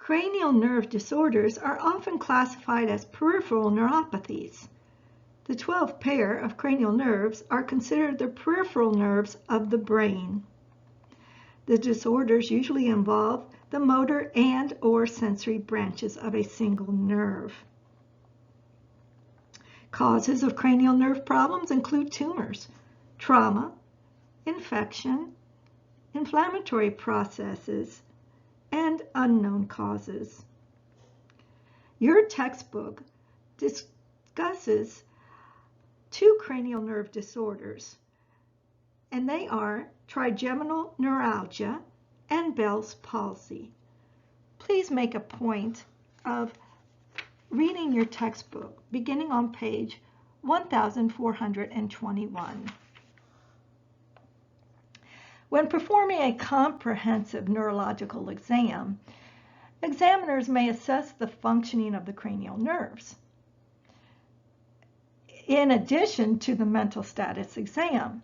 Cranial nerve disorders are often classified as peripheral neuropathies. The 12 pair of cranial nerves are considered the peripheral nerves of the brain. The disorders usually involve the motor and/or sensory branches of a single nerve. Causes of cranial nerve problems include tumors, trauma, infection, inflammatory processes, and unknown causes. Your textbook discusses 2 cranial nerve disorders, and they are trigeminal neuralgia and Bell's palsy. Please make a point of reading your textbook beginning on page 1421. When performing a comprehensive neurological exam, examiners may assess the functioning of the cranial nerves. In addition to the mental status exam,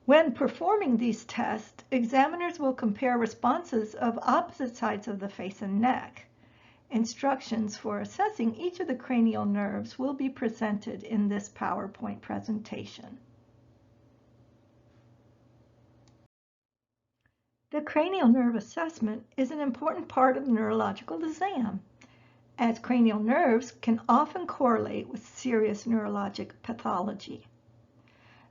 when performing these tests, examiners will compare responses of opposite sides of the face and neck. Instructions for assessing each of the cranial nerves will be presented in this PowerPoint presentation. The cranial nerve assessment is an important part of the neurological exam, as cranial nerves can often correlate with serious neurologic pathology.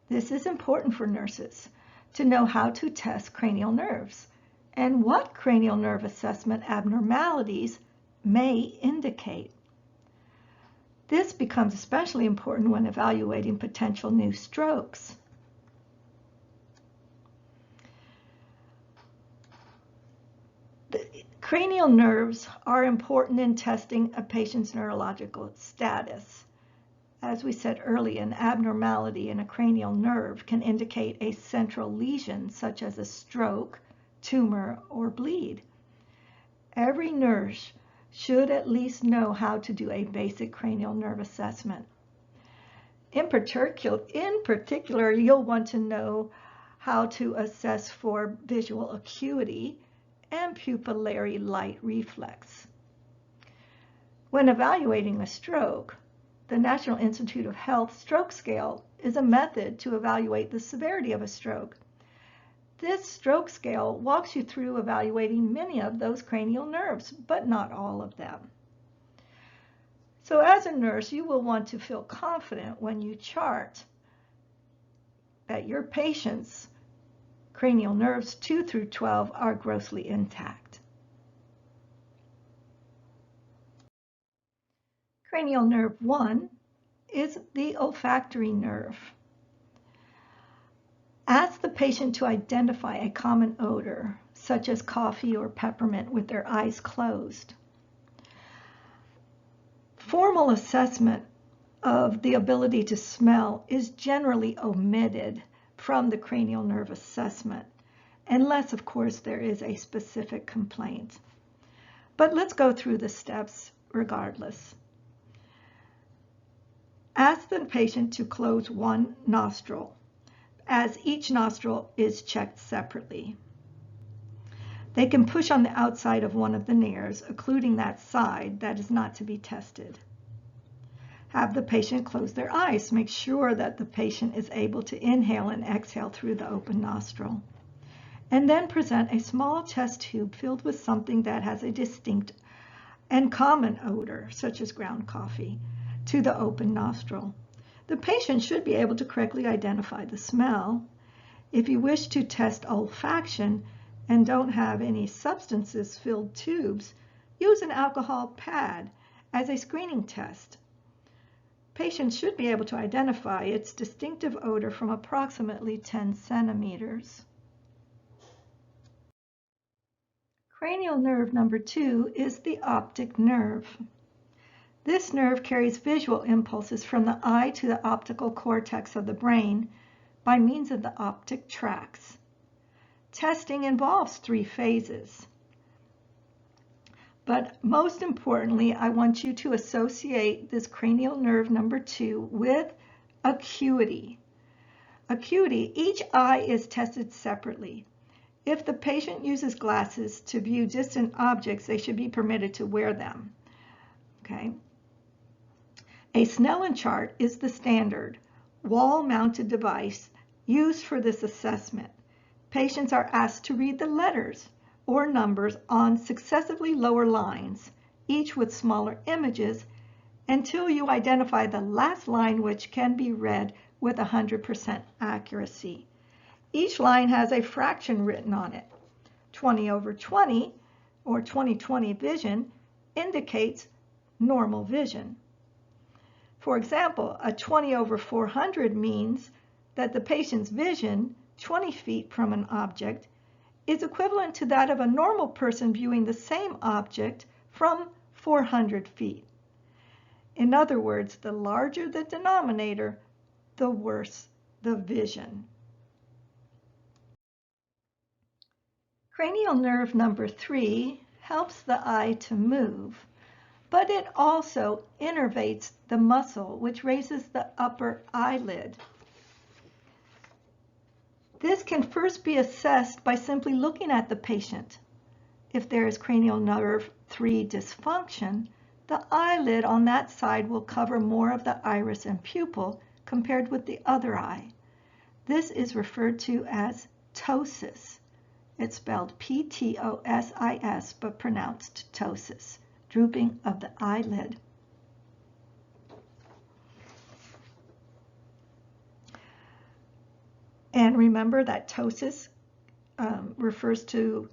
This is important for nurses to know how to test cranial nerves and what cranial nerve assessment abnormalities may indicate. This becomes especially important when evaluating potential new strokes. Cranial nerves are important in testing a patient's neurological status. As we said earlier, an abnormality in a cranial nerve can indicate a central lesion, such as a stroke, tumor, or bleed. Every nurse should at least know how to do a basic cranial nerve assessment. In particular, you'll want to know how to assess for visual acuity and pupillary light reflex. When evaluating a stroke, the National Institute of Health Stroke Scale is a method to evaluate the severity of a stroke. This stroke scale walks you through evaluating many of those cranial nerves, but not all of them. So as a nurse, you will want to feel confident when you chart that your patient's cranial nerves 2 through 12 are grossly intact. Cranial nerve 1 is the olfactory nerve. Ask the patient to identify a common odor, such as coffee or peppermint, with their eyes closed. Formal assessment of the ability to smell is generally omitted from the cranial nerve assessment, unless, of course, there is a specific complaint. But let's go through the steps regardless. Ask the patient to close one nostril, as each nostril is checked separately. They can push on the outside of one of the nares, occluding that side that is not to be tested. Have the patient close their eyes. Make sure that the patient is able to inhale and exhale through the open nostril. And then present a small test tube filled with something that has a distinct and common odor, such as ground coffee, to the open nostril. The patient should be able to correctly identify the smell. If you wish to test olfaction and don't have any substances-filled tubes, use an alcohol pad as a screening test. Patients should be able to identify its distinctive odor from approximately 10 centimeters. Cranial nerve number 2 is the optic nerve. This nerve carries visual impulses from the eye to the optical cortex of the brain by means of the optic tracts. Testing involves 3 phases. But most importantly, I want you to associate this cranial nerve number 2 with acuity. Acuity, each eye is tested separately. If the patient uses glasses to view distant objects, they should be permitted to wear them. Okay. A Snellen chart is the standard wall-mounted device used for this assessment. Patients are asked to read the letters or numbers on successively lower lines, each with smaller images, until you identify the last line, which can be read with 100% accuracy. Each line has a fraction written on it. 20/20 or 20/20 vision indicates normal vision. For example, a 20/400 means that the patient's vision 20 feet from an object is equivalent to that of a normal person viewing the same object from 400 feet. In other words, the larger the denominator, the worse the vision. Cranial nerve number 3 helps the eye to move, but it also innervates the muscle which raises the upper eyelid. This can first be assessed by simply looking at the patient. If there is cranial nerve 3 dysfunction, the eyelid on that side will cover more of the iris and pupil compared with the other eye. This is referred to as ptosis. It's spelled P-T-O-S-I-S, but pronounced ptosis, drooping of the eyelid. And remember that ptosis refers to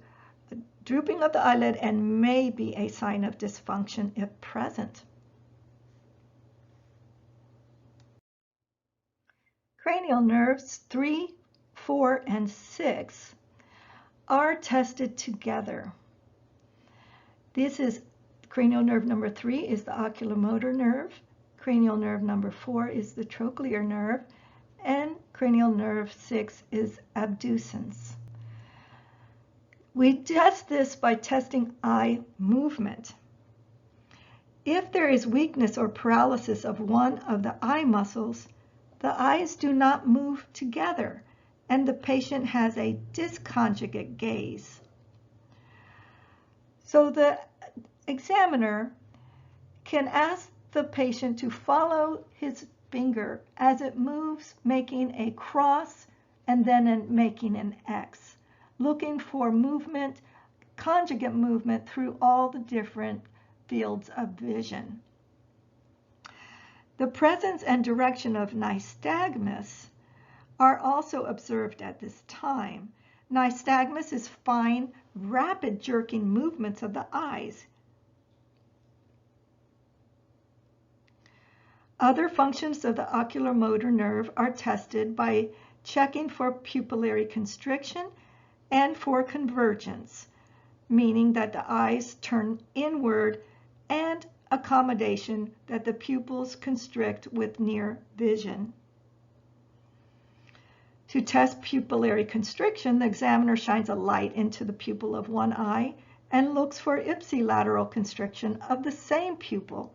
drooping of the eyelid and may be a sign of dysfunction if present. Cranial nerves 3, 4, and 6 are tested together. This is cranial nerve number 3 is the oculomotor nerve, cranial nerve number 4 is the trochlear nerve, and cranial nerve 6 is abducens. We test this by testing eye movement. If there is weakness or paralysis of one of the eye muscles, the eyes do not move together, and the patient has a disconjugate gaze. So the examiner can ask the patient to follow his finger as it moves, making a cross and then making an X, looking for movement, conjugate movement through all the different fields of vision. The presence and direction of nystagmus are also observed at this time. Nystagmus is fine, rapid jerking movements of the eyes. Other functions of the oculomotor nerve are tested by checking for pupillary constriction and for convergence, meaning that the eyes turn inward, and accommodation that the pupils constrict with near vision. To test pupillary constriction, the examiner shines a light into the pupil of one eye and looks for ipsilateral constriction of the same pupil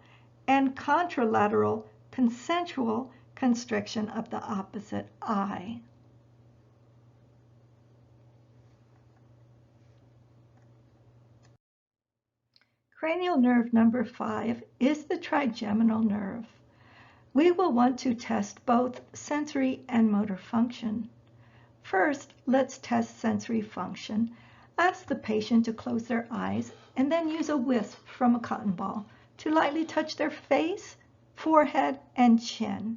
and contralateral consensual constriction of the opposite eye. Cranial nerve number 5 is the trigeminal nerve. We will want to test both sensory and motor function. First, let's test sensory function. Ask the patient to close their eyes and then use a wisp from a cotton ball to lightly touch their face, forehead, and chin.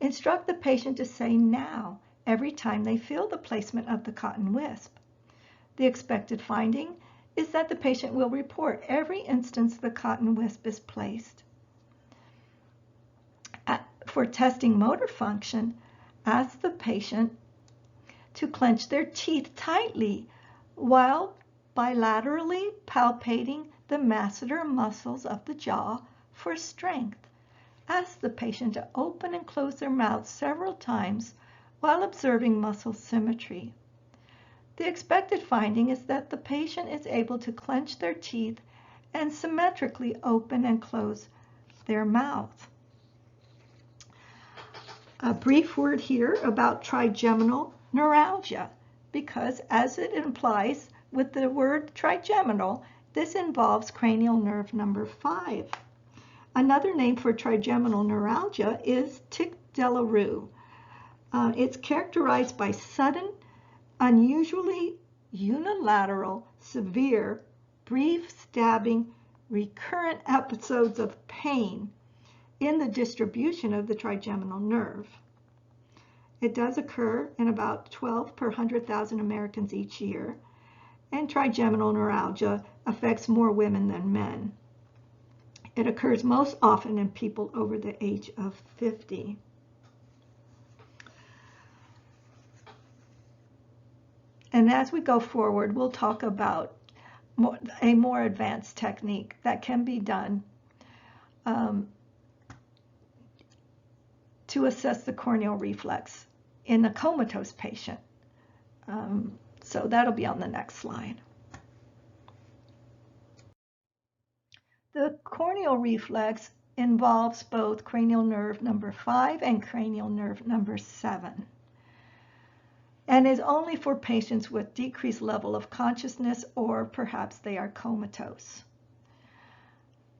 Instruct the patient to say "now" every time they feel the placement of the cotton wisp. The expected finding is that the patient will report every instance the cotton wisp is placed. For testing motor function, ask the patient to clench their teeth tightly while bilaterally palpating the masseter muscles of the jaw for strength. Ask the patient to open and close their mouth several times while observing muscle symmetry. The expected finding is that the patient is able to clench their teeth and symmetrically open and close their mouth. A brief word here about trigeminal neuralgia. because, as it implies with the word trigeminal, this involves cranial nerve number 5. Another name for trigeminal neuralgia is tic douloureux. It's characterized by sudden, unusually unilateral, severe, brief, stabbing, recurrent episodes of pain in the distribution of the trigeminal nerve. It does occur in about 12 per 100,000 Americans each year, and trigeminal neuralgia affects more women than men. It occurs most often in people over the age of 50. And as we go forward, we'll talk about a more advanced technique that can be done to assess the corneal reflex in a comatose patient. So that'll be on the next slide. The corneal reflex involves both cranial nerve number 5 and cranial nerve number 7, and is only for patients with decreased level of consciousness, or perhaps they are comatose.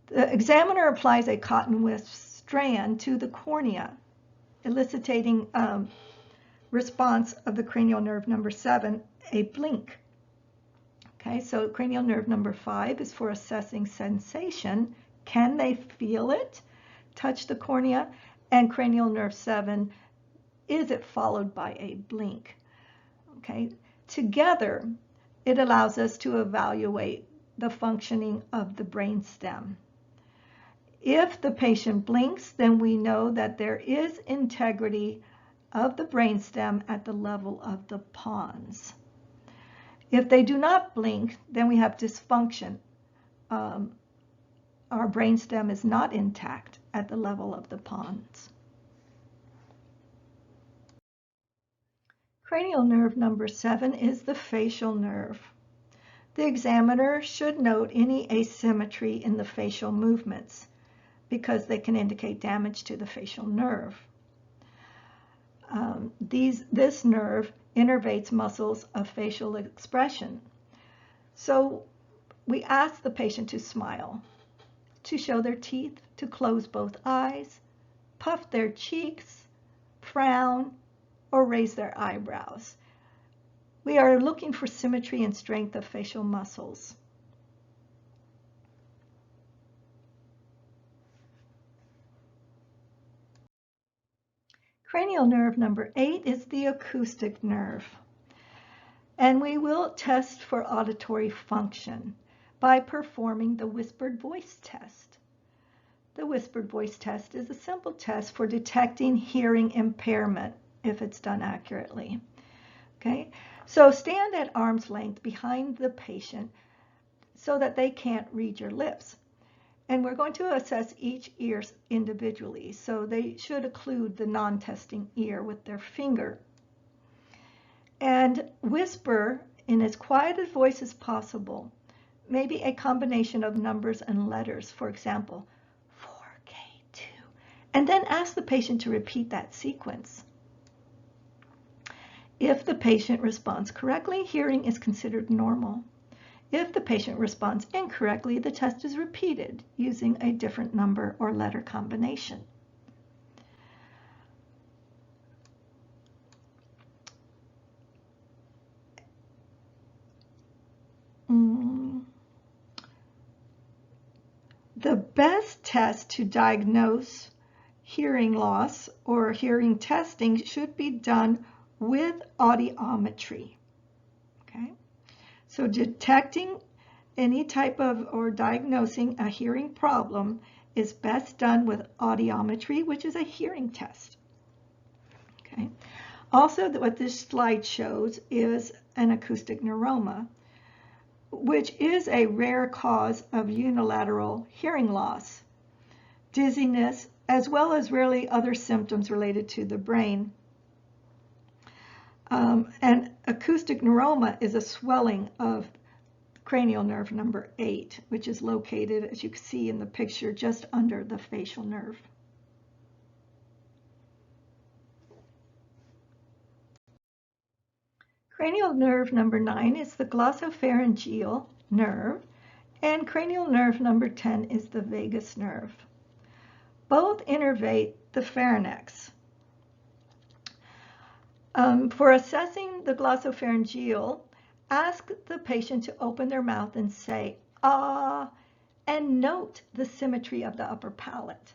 The examiner applies a cotton wisp strand to the cornea, eliciting response of the cranial nerve number 7, a blink. Okay, so cranial nerve number 5 is for assessing sensation. Can they feel it, touch the cornea? And cranial nerve 7, is it followed by a blink? Okay, together it allows us to evaluate the functioning of the brainstem. If the patient blinks, then we know that there is integrity of the brainstem at the level of the pons. If they do not blink, then we have dysfunction. Our brainstem is not intact at the level of the pons. Cranial nerve number 7 is the facial nerve. The examiner should note any asymmetry in the facial movements because they can indicate damage to the facial nerve. This nerve innervates muscles of facial expression. So we ask the patient to smile, to show their teeth, to close both eyes, puff their cheeks, frown, or raise their eyebrows. We are looking for symmetry and strength of facial muscles. Cranial nerve number 8 is the acoustic nerve. And we will test for auditory function by performing the whispered voice test. The whispered voice test is a simple test for detecting hearing impairment if it's done accurately. Okay, so stand at arm's length behind the patient so that they can't read your lips. And we're going to assess each ear individually, so they should occlude the non-testing ear with their finger. And whisper in as quiet a voice as possible, maybe a combination of numbers and letters, for example, 4K2, and then ask the patient to repeat that sequence. If the patient responds correctly, hearing is considered normal. If the patient responds incorrectly, the test is repeated using a different number or letter combination. The best test to diagnose hearing loss or hearing testing should be done with audiometry. Okay? So detecting any type of or diagnosing a hearing problem is best done with audiometry, which is a hearing test. Okay. Also, what this slide shows is an acoustic neuroma, which is a rare cause of unilateral hearing loss, dizziness, as well as rarely other symptoms related to the brain. And acoustic neuroma is a swelling of cranial nerve number 8, which is located, as you can see in the picture, just under the facial nerve. Cranial nerve number 9 is the glossopharyngeal nerve, and cranial nerve number 10 is the vagus nerve. Both innervate the pharynx. For assessing the glossopharyngeal, ask the patient to open their mouth and say, ah, and note the symmetry of the upper palate.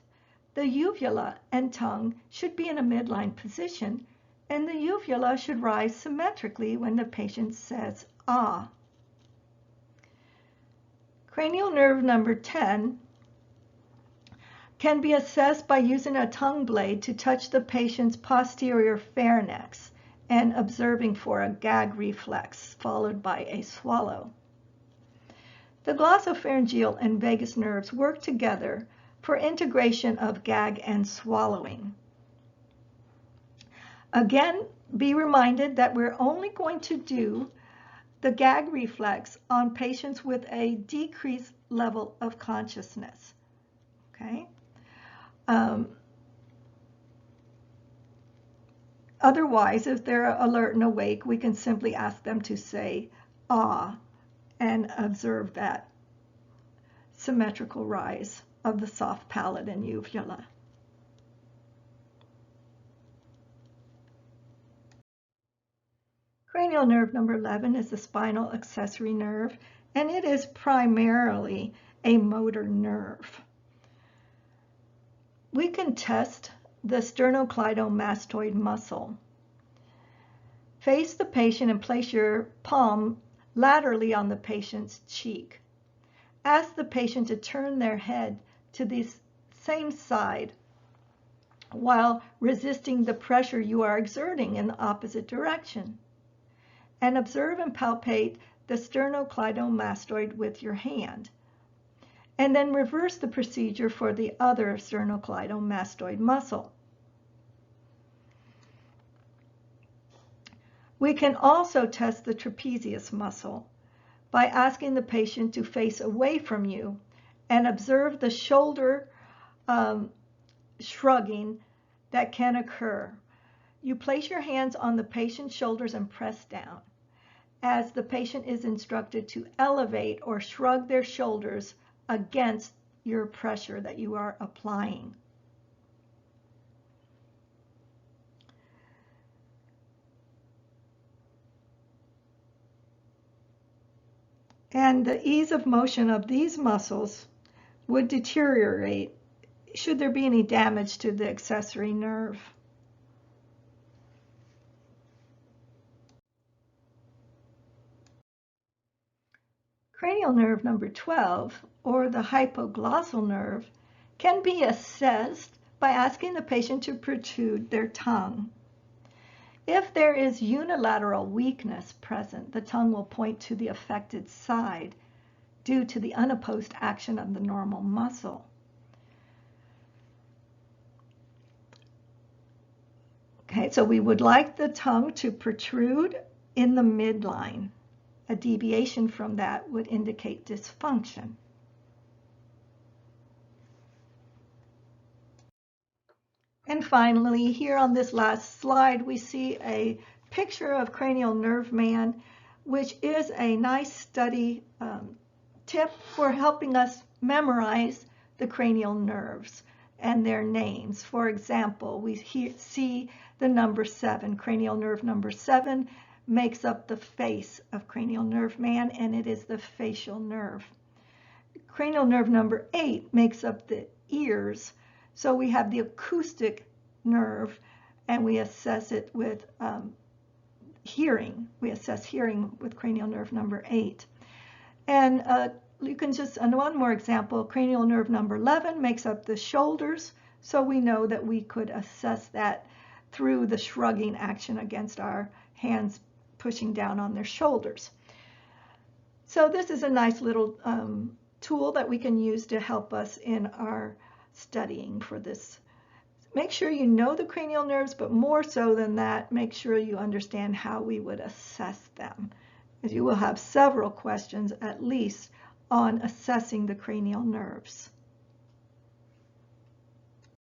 The uvula and tongue should be in a midline position, and the uvula should rise symmetrically when the patient says, ah. Cranial nerve number 10 can be assessed by using a tongue blade to touch the patient's posterior pharynx and observing for a gag reflex followed by a swallow. The glossopharyngeal and vagus nerves work together for integration of gag and swallowing. Again, be reminded that we're only going to do the gag reflex on patients with a decreased level of consciousness. Okay? Otherwise, if they're alert and awake, we can simply ask them to say, ah, and observe that symmetrical rise of the soft palate and uvula. Cranial nerve number 11 is the spinal accessory nerve, and it is primarily a motor nerve. We can test the sternocleidomastoid muscle. Face the patient and place your palm laterally on the patient's cheek. Ask the patient to turn their head to the same side while resisting the pressure you are exerting in the opposite direction. And observe and palpate the sternocleidomastoid with your hand. And then reverse the procedure for the other sternocleidomastoid muscle. We can also test the trapezius muscle by asking the patient to face away from you and observe the shoulder shrugging that can occur. You place your hands on the patient's shoulders and press down, as the patient is instructed to elevate or shrug their shoulders against your pressure that you are applying. And the ease of motion of these muscles would deteriorate should there be any damage to the accessory nerve. Cranial nerve number 12, or the hypoglossal nerve, can be assessed by asking the patient to protrude their tongue. If there is unilateral weakness present, the tongue will point to the affected side due to the unopposed action of the normal muscle. Okay, so we would like the tongue to protrude in the midline. A deviation from that would indicate dysfunction. And finally, here on this last slide, we see a picture of cranial nerve man, which is a nice study tip for helping us memorize the cranial nerves and their names. For example, we see the number 7. Cranial nerve number 7 makes up the face of cranial nerve man, and it is the facial nerve. Cranial nerve number 8 makes up the ears. So we have the acoustic nerve, and we assess it with hearing. We assess hearing with cranial nerve number 8. And you can just, and one more example, cranial nerve number 11 makes up the shoulders. So we know that we could assess that through the shrugging action against our hands pushing down on their shoulders. So this is a nice little tool that we can use to help us in our studying for this. Make sure you know the cranial nerves, but more so than that, make sure you understand how we would assess them, as you will have several questions at least on assessing the cranial nerves.